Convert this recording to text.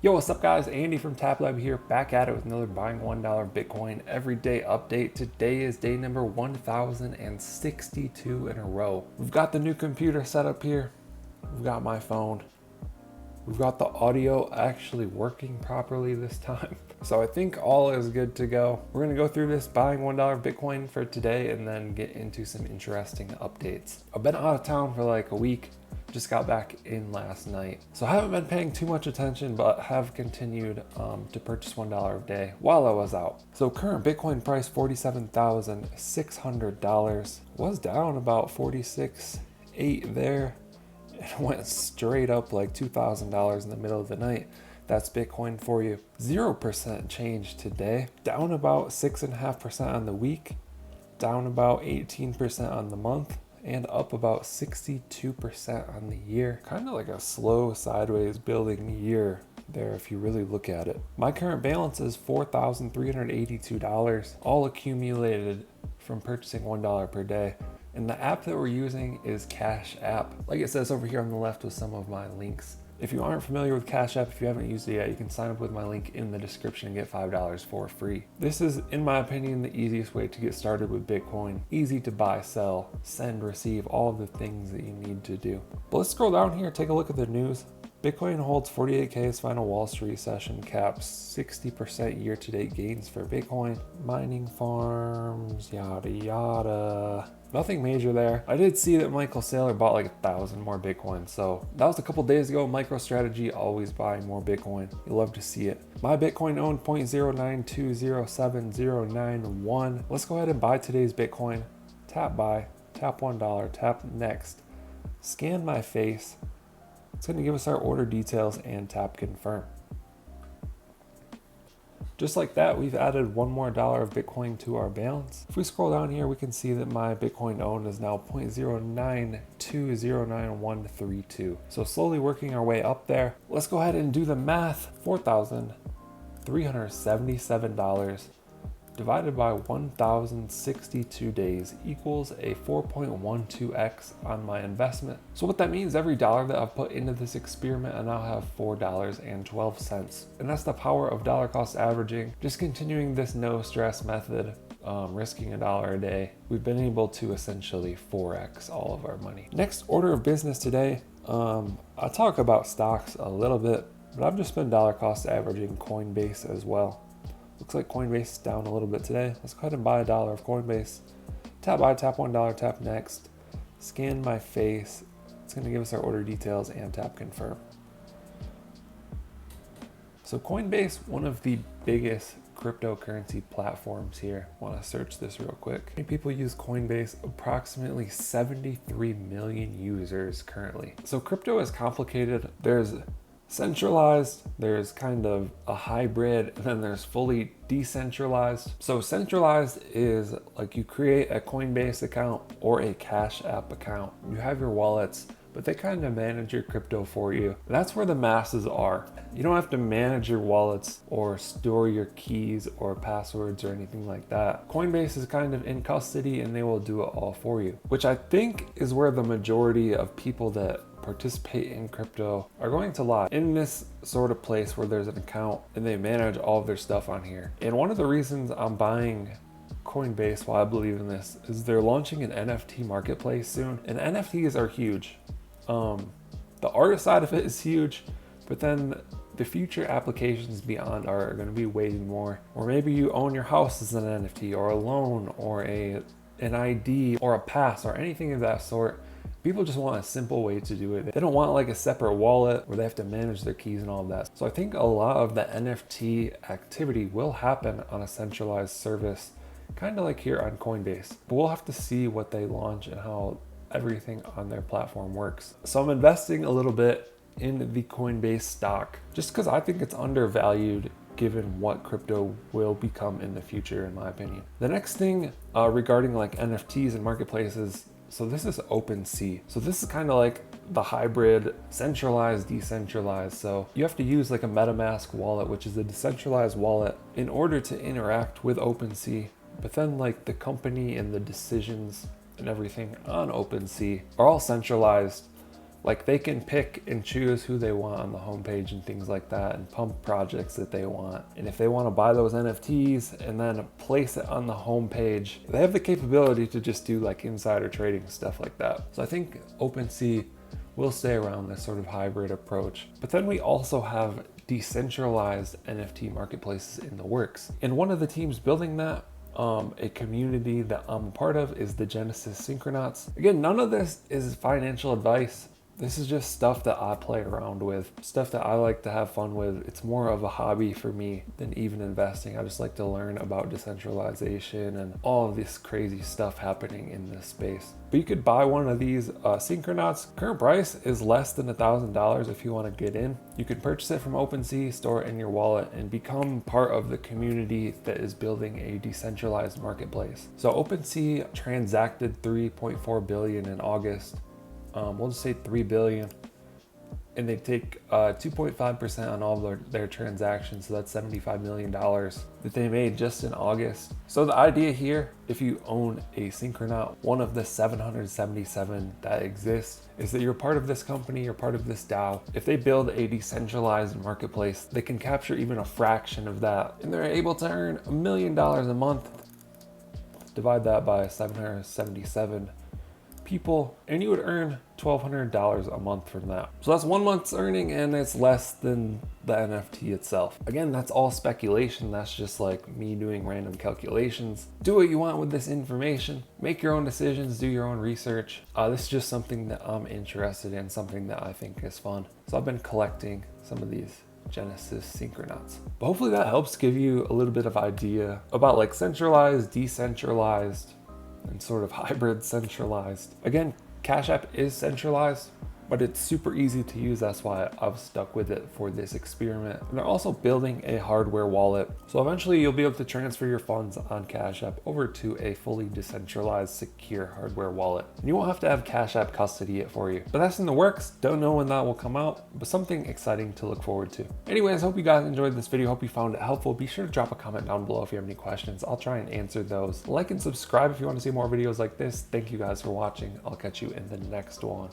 Yo, what's up guys? Andy from TapLab here, back at it with another buying $1 Bitcoin everyday update. Today is day number 1062 in a row. We've got the new computer set up here. We've got my phone. We've got the audio actually working properly this time. So I think all is good to go. We're gonna go through this buying $1 Bitcoin for today and then get into some interesting updates. I've been out of town for like a week. Just got back in last night. So I haven't been paying too much attention, but have continued to purchase $1 a day while I was out. So current Bitcoin price, $47,600. Was down about 46.8 there. It went straight up like $2,000 in the middle of the night. That's Bitcoin for you. 0% change today. Down about 6.5% on the week. Down about 18% on the month. And up about 62% on the year. Kind of like a slow sideways building year there if you really look at it. My current balance is $4,382, all accumulated from purchasing $1 per day. And the app that we're using is Cash App. Like it says over here on the left with some of my links. If you aren't familiar with Cash App, if you haven't used it yet, you can sign up with my link in the description and get $5 for free. This is, in my opinion, the easiest way to get started with Bitcoin. Easy to buy, sell, send, receive, all of the things that you need to do. But let's scroll down here, take a look at the news. Bitcoin holds 48K's final Wall Street session, caps 60% year-to-date gains for Bitcoin. Mining farms, yada yada. Nothing major there. I did see that Michael Saylor bought like 1,000 more Bitcoin. So that was a couple days ago. MicroStrategy always buying more Bitcoin. You love to see it. My Bitcoin owned 0.092070991. Let's go ahead and buy today's Bitcoin. Tap buy, tap $1, tap next. Scan my face. It's going to give us our order details and tap confirm. Just like that, we've added one more dollar of Bitcoin to our balance. If we scroll down here, we can see that my Bitcoin owned is now 0.092099132. So slowly working our way up there. Let's go ahead and do the math. $4,377 divided by 1,062 days equals a 4.12x on my investment. So what that means, every dollar that I've put into this experiment, I now have $4.12. And that's the power of dollar cost averaging. Just continuing this no stress method, risking $1 a day, we've been able to essentially 4x all of our money. Next order of business today, I'll talk about stocks a little bit, but I've just been dollar cost averaging Coinbase as well. Looks like Coinbase is down a little bit today. Let's go ahead and buy $1 of Coinbase. Tap buy, tap $1, tap next. Scan my face. It's going to give us our order details and tap confirm. So Coinbase, one of the biggest cryptocurrency platforms here. I want to search this real quick. Many people use Coinbase, approximately 73 million users currently. So crypto is complicated. There's centralized, there's kind of a hybrid, and then there's fully decentralized. So centralized is like you create a Coinbase account or a Cash App account. You have your wallets, but they kind of manage your crypto for you. That's where the masses are. You don't have to manage your wallets or store your keys or passwords or anything like that. Coinbase is kind of in custody and they will do it all for you, which I think is where the majority of people that participate in crypto are going to lie, in this sort of place where there's an account and they manage all of their stuff on here. And one of the reasons I'm buying Coinbase, why I believe in this, is they're launching an NFT marketplace soon, and NFTs are huge. The art side of it is huge, but then the future applications beyond art are going to be way more. Or maybe you own your house as an NFT, or a loan, or an ID, or a pass, or anything of that sort. People just want a simple way to do it. They don't want like a separate wallet where they have to manage their keys and all of that. So I think a lot of the NFT activity will happen on a centralized service, kind of like here on Coinbase. But we'll have to see what they launch and how everything on their platform works. So I'm investing a little bit in the Coinbase stock just because I think it's undervalued given what crypto will become in the future, in my opinion. The next thing regarding like NFTs and marketplaces, so this is OpenSea. So this is kind of like the hybrid centralized, decentralized. So you have to use like a MetaMask wallet, which is a decentralized wallet, in order to interact with OpenSea. But then like the company and the decisions and everything on OpenSea are all centralized Like they can pick and choose who they want on the homepage and things like that, and pump projects that they want. And if they want to buy those NFTs and then place it on the homepage, they have the capability to just do like insider trading, stuff like that. So I think OpenSea will stay around this sort of hybrid approach. But then we also have decentralized NFT marketplaces in the works. And one of the teams building that, a community that I'm a part of, is the Genesis Syncronauts. Again, none of this is financial advice. This is just stuff that I play around with, stuff that I like to have fun with. It's more of a hobby for me than even investing. I just like to learn about decentralization and all of this crazy stuff happening in this space. But you could buy one of these Syncronauts. Current price is less than $1,000 if you want to get in. You can purchase it from OpenSea, store it in your wallet, and become part of the community that is building a decentralized marketplace. So OpenSea transacted $3.4 billion in August. We'll just say 3 billion, and they take 2.5% on all of their transactions. So that's $75 million that they made just in August. So the idea here, if you own a Synchronaut, one of the 777 that exist, is that you're part of this company, you're part of this DAO. If they build a decentralized marketplace, they can capture even a fraction of that, and they're able to earn $1 million a month. Divide that by 777 people, and you would earn $1,200 a month from that. So that's 1 month's earning, and it's less than the NFT itself. Again, that's all speculation. That's just like me doing random calculations. Do what you want with this information. Make your own decisions, do your own research. This is just something that I'm interested in, something that I think is fun. So I've been collecting some of these Genesis Syncronauts. But hopefully that helps give you a little bit of idea about like centralized, decentralized, and sort of hybrid centralized. Again, Cash App is centralized, but it's super easy to use. That's why I've stuck with it for this experiment. And they're also building a hardware wallet. So eventually you'll be able to transfer your funds on Cash App over to a fully decentralized, secure hardware wallet. And you won't have to have Cash App custody it for you. But that's in the works. Don't know when that will come out, but something exciting to look forward to. Anyways, hope you guys enjoyed this video. Hope you found it helpful. Be sure to drop a comment down below if you have any questions. I'll try and answer those. Like and subscribe if you want to see more videos like this. Thank you guys for watching. I'll catch you in the next one.